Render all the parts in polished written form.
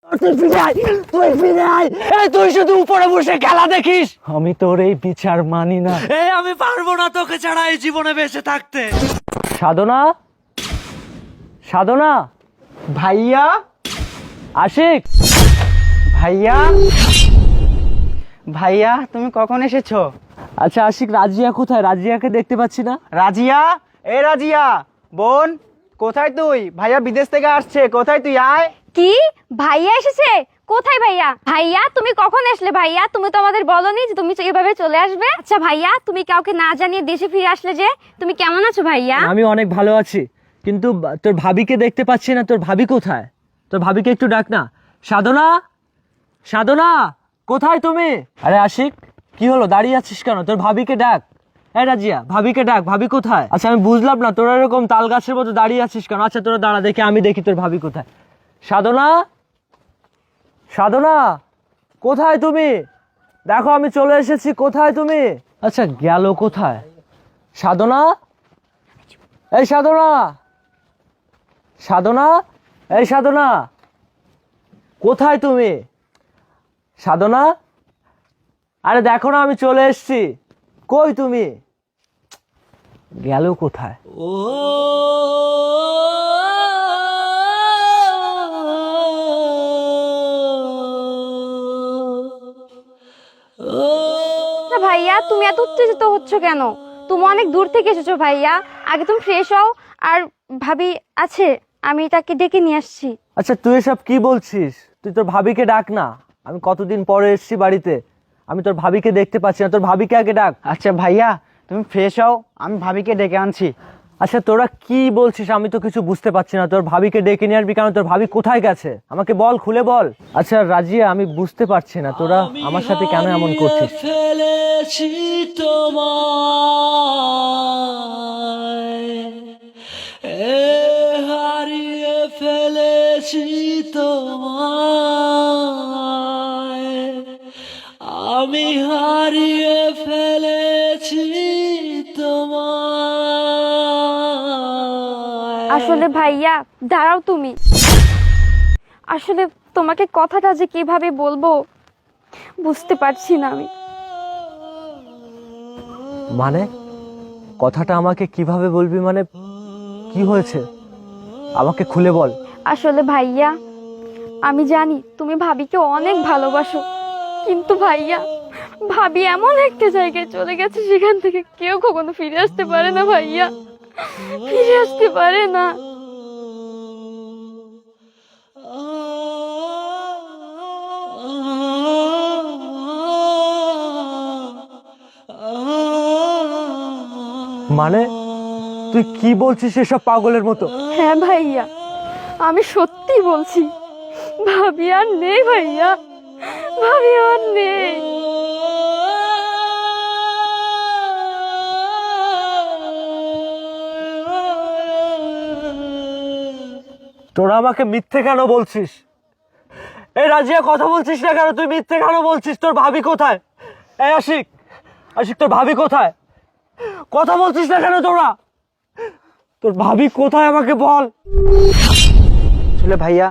তুই ফিরে আয়, তুই ফিরে আয়। এই তুই শুধু উপরে বসে খেলা দেখিস। আমি তোর এই বিচার মানি না। এই আমি পারবো না তোকে ছাড়া এই জীবনে বেঁচে থাকতে। সাধনা, সাধনা, ভাইয়া, আশিক, ভাইয়া, ভাইয়া, তুমি কখন এসেছো? আচ্ছা আশিক, রাজিয়া কোথায়? রাজিয়াকে দেখতে পাচ্ছি না। রাজিয়া, এ রাজিয়া, বোন, কোথায় তুই? ভাইয়া বিদেশ থেকে আসছে, কোথায় তুই? আয়। কি ভাইয়া এসেছে? কোথায় ভাইয়া? ভাইয়া তুমি কখন আসলে? ভাইয়া তুমি তো আমাদের বলোনি যে তুমি এভাবে চলে আসবে। আচ্ছা ভাইয়া, তুমি কাউকে না জানিয়ে দেশে ফিরে আসলে যে। তুমি কেমন আছো ভাইয়া? আমি অনেক ভালো আছি, কিন্তু তোর ভাবিকে দেখতে পাচ্ছি না। তোর ভাবি কোথায়? তোর ভাবিকে একটু ডাক না। সাধনা, সাধনা, কোথায় তুমি? আরে আশিক, কি হলো? দাঁড়িয়ে আছিস কেন? তোর ভাবিকে ডাক। এই রাজিয়া, ভাবিকে ডাক। ভাবি কোথায়? আচ্ছা আমি বুঝলাম না, তোরা এরকম তাল গাছের মতো দাঁড়িয়ে আছিস কেন? আচ্ছা তোরা দাঁড়া, দেখি আমি দেখি তোর ভাবি কোথায়। সাধনা, সাধনা, কোথায় তুমি? দেখো আমি চলে এসেছি, কোথায় তুমি? আচ্ছা গেল কোথায়? সাধনা, এই সাধনা, সাধনা, এই সাধনা, কোথায় তুমি? সাধনা, আরে দেখো না আমি চলে এসেছি, কই তুমি? গেল কোথায়? ও না ভাইয়া, তুমি এত উত্তেজিত হচ্ছ কেন? তুমি অনেক দূর থেকে এসেছো ভাইয়া। আগে তুমি ফ্রেশ হও। আর ভাবি আছে, আমি তাকে ডেকে নিয়ে আসছি। আচ্ছা তুই এসব কি বলছিস? তুই তোর ভাবিকে ডাক না। আমি কতদিন পরে এসেছি বাড়িতে, আমি তোর ভাবিকে দেখতে পাচ্ছি না। তোর ভাবিকে আগে ডাক। আচ্ছা ভাইয়া, তুমি ফ্রেশ হও, আমি ভাবিকে ডেকে আনছি। আচ্ছা তোরা কি বলছিস? আমি তো কিছু বুঝতে পারছি না। তোর ভাবিকে ডেকে নিয়ে আসবি কেন? তোর ভাবি কোথায় গেছে আমাকে বল, খুলে বল। আচ্ছা রাজিয়া, আমি বুঝতে পারছি না তোরা আমার সাথে কেন এমন করছিস। ফেলেছি তোমায়, হারিয়ে ফেলেছি তোমায়, আমি হারিয়ে ফেলেছি তোমায়। আসলে ভাইয়া দাঁড়াও তুমি। আসলে তোমাকে কথাটা যে কিভাবে বলবো বুঝতে পারছি না আমি। মানে কথাটা আমাকে কিভাবে বলবি? মানে কি হয়েছে আমাকে খুলে বল। আসলে ভাইয়া, আমি জানি তুমি ভাবিকে অনেক ভালোবাসো, কিন্তু ভাইয়া ভাবি এমন একটা জায়গায় চলে গেছে, সেখান থেকে কেউ কখনো ফিরে আসতে পারে না ভাইয়া, ফিরে আসতে পারে না। মানে তুই কি বলছিস এসব পাগলের মতো? হ্যাঁ ভাইয়া, আমি সত্যি বলছি। ভাবি আর নেই ভাইয়া, ভাবি আর নেই। তোরা আমাকে মিথ্যে কেন বলছিস? এই রাজিয়া, কথা বলছিস না কেন? তুই মিথ্যে কেন বলছিস? তোর ভাবি কোথায়? এই আশিক, আশিক, তোর ভাবি কোথায়? কথা বলছিস না কেন তোরা? তোর ভাবি কোথায় আমাকে বল। আসলে ভাইয়া,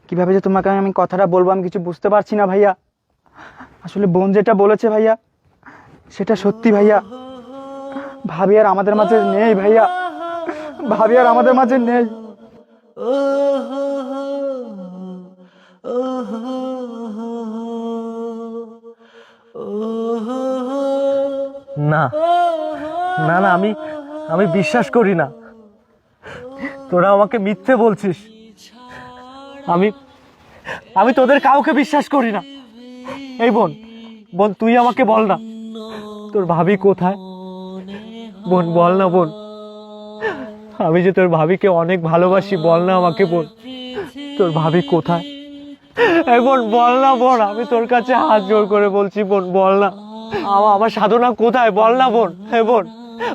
কিভাবে যে তোমাকে আমি কথাটা বলবো আমি কিছু বুঝতে পারছি না ভাইয়া। আসলে বোন যেটা বলেছে ভাইয়া, সেটা সত্যি ভাইয়া। ভাবি আর আমাদের মাঝে নেই ভাইয়া, ভাবি আর আমাদের মাঝে নেই। না না না, আমি আমি বিশ্বাস করি না। তোরা আমাকে মিথ্যে বলছিস। আমি আমি তোদের কাউকে বিশ্বাস করি না। এই বোন, বোন তুই আমাকে বল না, তোর ভাবি কোথায়? বোন বল না বোন, আমি যে তোর ভাবিকে অনেক ভালোবাসি, বল না আমাকে বোন, তোর ভাবি কোথায়? এই বোন বল না বোন, আমি তোর কাছে হাত জোড় করে বলছি বোন, বল না। আমার সাধনা কোথায়? বল না বোন। হে বোন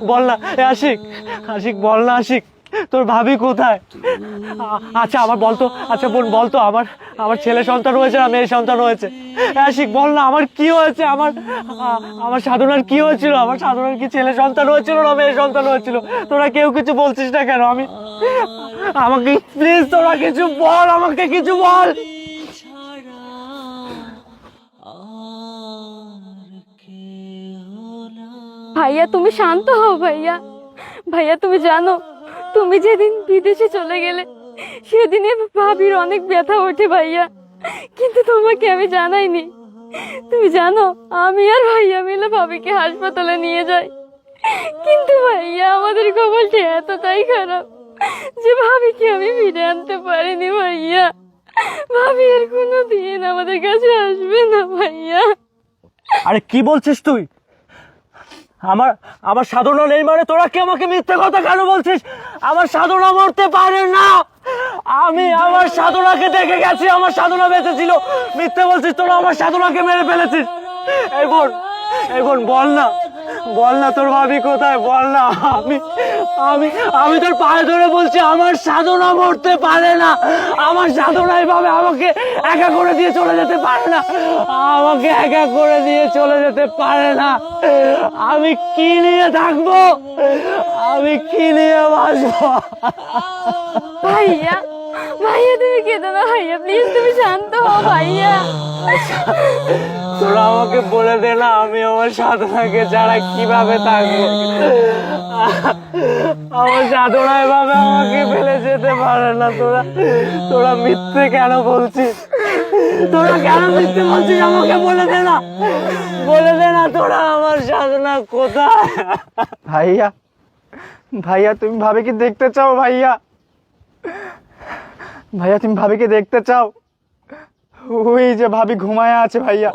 বল না। এ আশিক, আশিক বল না। আশিক, তোর ভাবি কোথায়? আচ্ছা আমার বলতো। আচ্ছা বোন বলতো, আমার আমার ছেলে সন্তান হয়েছে না মেয়ে সন্তান হয়েছে? আশিক বল না, আমার কি হয়েছে? আমার সাধনার কি হয়েছিল? আমার সাধনার কি ছেলে সন্তান হয়েছিল না মেয়ে সন্তান হয়েছিল? তোরা কেউ কিছু বলছিস না কেন? আমাকে প্লিজ তোরা কিছু বল, আমাকে কিছু বল। ভাইয়া তুমি শান্ত হও ভাইয়া। ভাইয়া তুমি জানো, তুমি যেদিন বিদেশে চলে গেলে সেদিনে ভাবির অনেক ব্যথা ওঠে ভাইয়া, কিন্তু তোমাকে আমি জানাইনি। তুমি জানো আমি আর ভাইয়া মিলে ভাবিকে হাসপাতালে নিয়ে যাই, কিন্তু ভাইয়া আমাদের খবরটা এতটাই খারাপ যে ভাবিকে আমি ফিরে আনতে পারিনি ভাইয়া। ভাবি আর কোনো দিন আমাদের কাছে আসবে না ভাইয়া। আরে কি বলছিস তুই? আমার আমার সাধনা নেই মানে তোরা কি আমাকে মিথ্যে কথা কেন বলছিস? আমার সাধনা মরতে পারে না। আমি আমার সাধনাকে দেখে গেছি, আমার সাধনা বেঁচে ছিল। মিথ্যে বলছিস তোরা, আমার সাধনাকে মেরে ফেলেছিস। এই বোন বল না, বল না তোর ভাবি কোথায়, বল না। আমি আমি আমি তোর পায়ে ধরে বলছি, আমার সাধনা মরতে পারে না। আমার সাধনা এভাবে আমাকে একা করে দিয়ে চলে যেতে পারে না, আমাকে একা করে দিয়ে চলে যেতে পারে না। আমি কি নিয়ে থাকবো, আমি কি নিয়ে বাঁচবো? ভাইয়া ভাইয়া তুমি কেঁদো না ভাইয়া, প্লিজ তুমি শান্ত হও ভাইয়া। তোরা আমাকে বলে দে না, আমি আমার সাধনাকে ছাড়া কিভাবে থাকবো? আমার সাধনা এভাবে আমাকে ফেলে যেতে পারে না। তোরা মিথ্যে কেন বলছিস? তোরা কেন মিথ্যে বলছিস? আমাকে বলে দে না, বলে দে না তোরা আমার সাধনা কোথায়? ভাইয়া, ভাইয়া তুমি ভাবিকে দেখতে চাও? ভাইয়া, ভাইয়া তুমি ভাবিকে দেখতে চাও? ওই যে ভাবি ঘুমায় আছে ভাইয়া।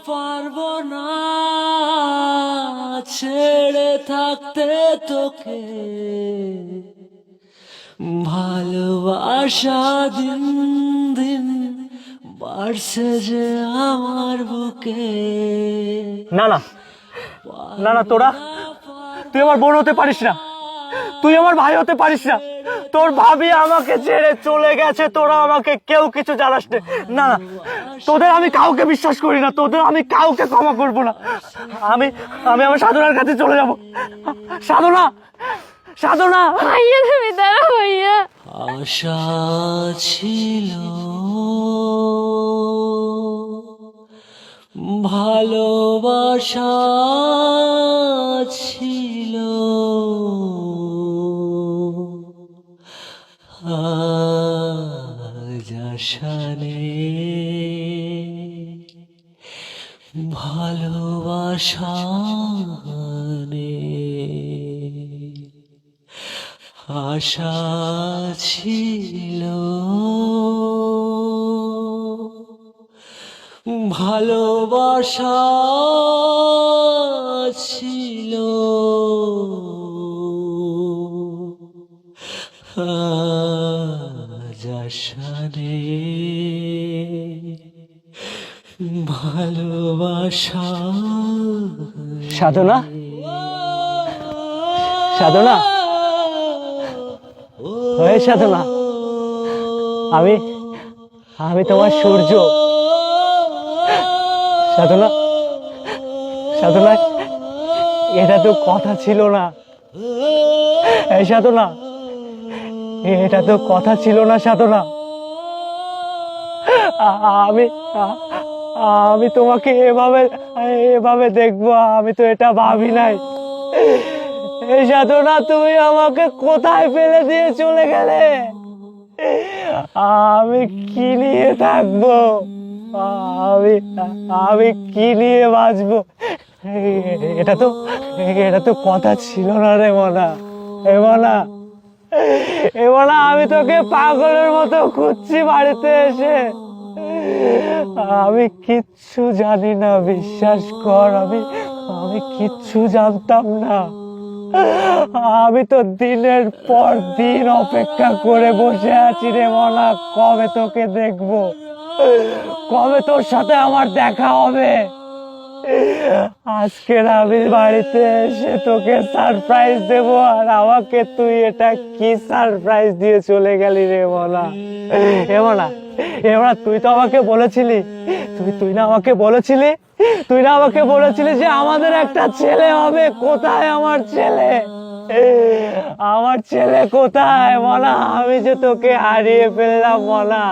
পারবো না ছেড়ে থাকতে তোকে, ভালোবাসা দিন দিন বাড়ছে যে আমার বুকে। না না না না, তুই আমার বোন হতে পারিস না, তুই আমার ভাই হতে পারিস না। তোর ভাবি আমাকে ছেড়ে চলে গেছে, তোরা আমাকে কেউ কিছু জানাস না। না না, তোদের আমি কাউকে বিশ্বাস করি না, তোদের আমি কাউকে ক্ষমা করবো না। আমি আমি আমার সাধনার কাছে চলে যাব। সাধনা, সাধনা। ভাইয়া তুমি দাঁড়াও ভাইয়া। আশা ছিল ভালোবাসা ছিল, আজ আশা নেই, ভালোবাসা নেই। আশা ছিল ভালোবাসা ছিল, আজ আশা নেই, ভালোবাসা। সাধনা, সাধনা, হয়ে সাধনা, আমি তোমার সূর্য। সাধনা, সাধনা, এটা তো কথা ছিল না। এই সাধনা, এটা তো কথা ছিল না সাধনা। আমি তোমাকে এভাবে দেখবো, আমি তো এটা ভাবি নাই। এই সাধনা, তুমি আমাকে কোথায় ফেলে দিয়ে চলে গেলে? আমি কি নিয়ে থাকবো? আমি কি নিয়ে বাঁচবো? এটা তো কথা ছিল না রে মনা। এমনা আমি তোকে পাগলের মতো খুঁজছি বাড়িতে এসে। আমি কিচ্ছু জানি না, বিশ্বাস কর। আমি কিচ্ছু জানতাম না। আমি তো দিনের পর দিন অপেক্ষা করে বসে আছি রে মনা, কবে তোকে দেখবো, কবে তোর সাথে আমার দেখা হবে। আজকের আমি বাড়িতে এসে তোকে সারপ্রাইজ দেব, আর আমাকে তুই এটা কি সারপ্রাইজ দিয়ে চলে গেলি রে মনা। এমনা তুই তো আমাকে বলেছিলি, তুই না আমাকে বলেছিলি যে আমাদের একটা ছেলে হবে। কোথায় আমার ছেলে? আমার ছেলে কোথায় মনা? আমি যে তোকে হারিয়ে ফেললাম মনা।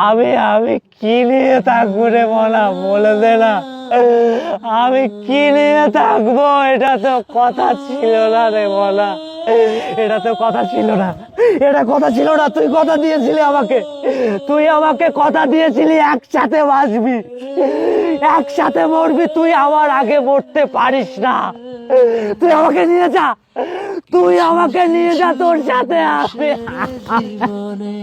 আমি কি নিয়ে থাকবো রে মনা, বলে দে না। আমি কি নিয়ে থাকবো? এটা তো কথা ছিল না রে মনা, এটা তো কথা ছিল না, এটা কথা ছিল না। তুই কথা দিয়েছিলি আমাকে, তুই আমাকে কথা দিয়েছিলি একসাথে বাঁচবি, একসাথে মরবি। তুই আমার আগে মরতে পারিস না। তুই আমাকে নিয়ে যা, তুই আমাকে নিয়ে যা তোর সাথে। জীবনে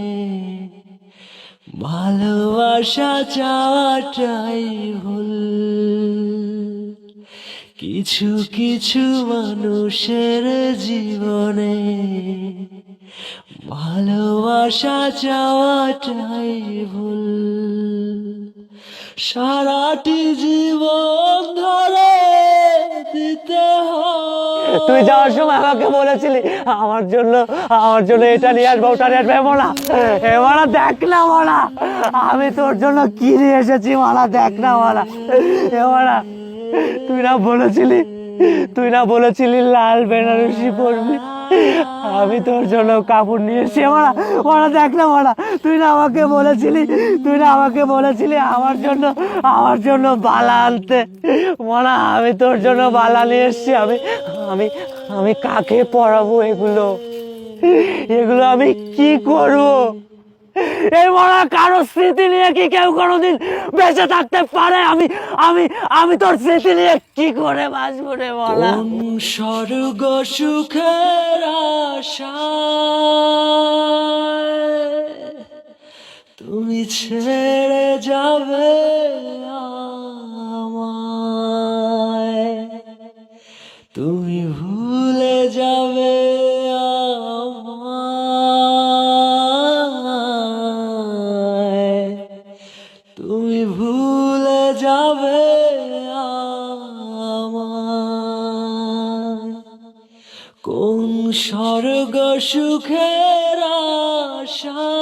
ভালোবাসা চাওয়াটাই ভুল। কিছু কিছু মানুষের জীবনে ভালোবাসা চাওয়াটাই ভুল। সারাটি জীবন ধরে দিতে হয়। তুই যাওয়ার সময় আমাকে বলেছিলি আমার জন্য এটা নিয়ে আসবো, ওটা নিয়ে আসবো। এবার দেখ না মারা, আমি তোর জন্য কি নিয়ে এসেছি মারা, দেখ না মারা। এবার তুই না বলেছিলি লাল বেনারসি পরবি, আমি তোর জন্য কাপড় নিয়ে এসেছি। মারা দেখ না মারা, তুই না আমাকে বলেছিলি আমার জন্য বালা আনতে। মারা আমি তোর জন্য বালা নিয়ে এসেছি। আমি কাকে পরাবো এগুলো আমি কি করবো? এই মরা কারো স্মৃতি নিয়ে কি কেউ কোনোদিন বেঁচে থাকতে পারে? আমি তোর স্মৃতি নিয়ে কি করে বাঁচবো রে মরা? কোন স্বর্গ সুখের আশায় তুমি ছেড়ে যাবে আমায়, তুমি ভুলে যাবে আমায়, তুমি ভুলে যাবে আমায়। কোন স্বর্গ সুখের আশায়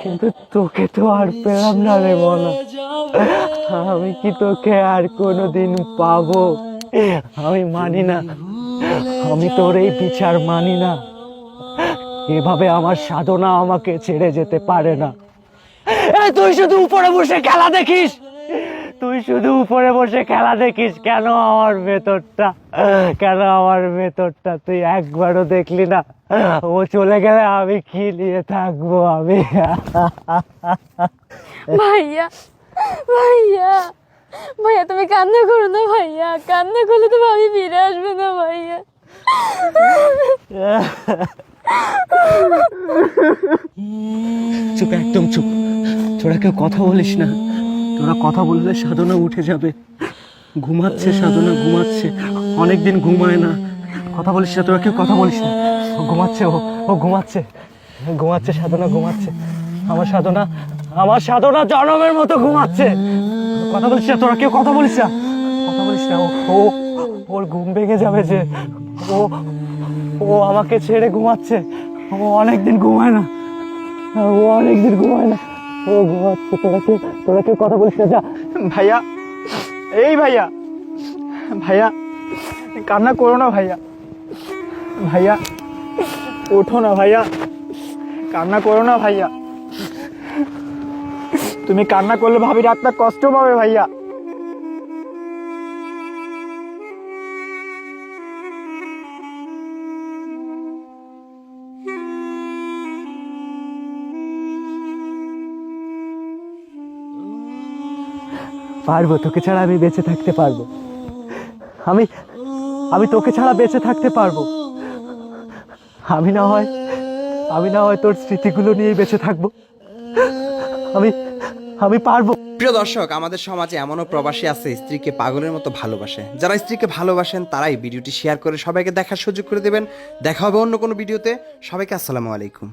কিন্তু তোকে তো আর পেলাম না রে বলা। আমি কি তোকে আর কোনোদিন পাবো? আমি মানি না, আমি তোর এই বিচার মানি না। এভাবে আমার সাধনা আমাকে ছেড়ে যেতে পারে না। তুই শুধু উপরে বসে খেলা দেখিস, কেন আমার ভেতরটা তুই একবারও দেখলি না? ও চলে গেলে আমি কি নিয়ে থাকবো? ভাইয়া ভাইয়া ভাইয়া তুমি কান্না করো না ভাইয়া, কান্না করলে তো ভাবি ফিরে আসবে না ভাইয়া। চুপ, একদম চুপ। তোরা কেউ কথা বলিস না, তোরা কথা বললে সাধনা উঠে যাবে। ঘুমাচ্ছে সাধনা, ঘুমাচ্ছে, অনেকদিন ঘুমায় না। কথা বলিস না, তোরা কেউ কথা বলিস না। ও ঘুমাচ্ছে, ও ঘুমাচ্ছে সাধনা, ঘুমাচ্ছে। আমার সাধনা জনমের মতো ঘুমাচ্ছে। কথা বলিস না, তোরা কেউ কথা বলিস না। ওর ঘুম ভেঙে যাবে যে। ও আমাকে ছেড়ে ঘুমাচ্ছে। ও অনেকদিন ঘুমায় না। ও ঘুমাচ্ছে। তোরা কেউ কথা বলিস না, যা। ভাইয়া, এই ভাইয়া কান্না করো না ভাইয়া, ওঠো না ভাইয়া, কান্না করো না ভাইয়া। তুমি কান্না করলে ভাবির আত্মা কষ্ট পাবে ভাইয়া। পারবো, তোকে ছাড়া আমি বেঁচে থাকতে পারবো। আমি তোকে ছাড়া বেঁচে থাকতে পারবো। আমি না হয় তোর স্মৃতিগুলো নিয়ে বেঁচে থাকবো। আমি পারবো। প্রিয় দর্শক, আমাদের সমাজে এমনও প্রবাসী আছে স্ত্রীকে পাগলের মতো ভালোবাসে। যারা স্ত্রীকে ভালোবাসেন তারাই ভিডিওটি শেয়ার করে সবাইকে দেখার সুযোগ করে দেবেন। দেখা হবে অন্য কোনো ভিডিওতে। সবাইকে আসসালামু আলাইকুম।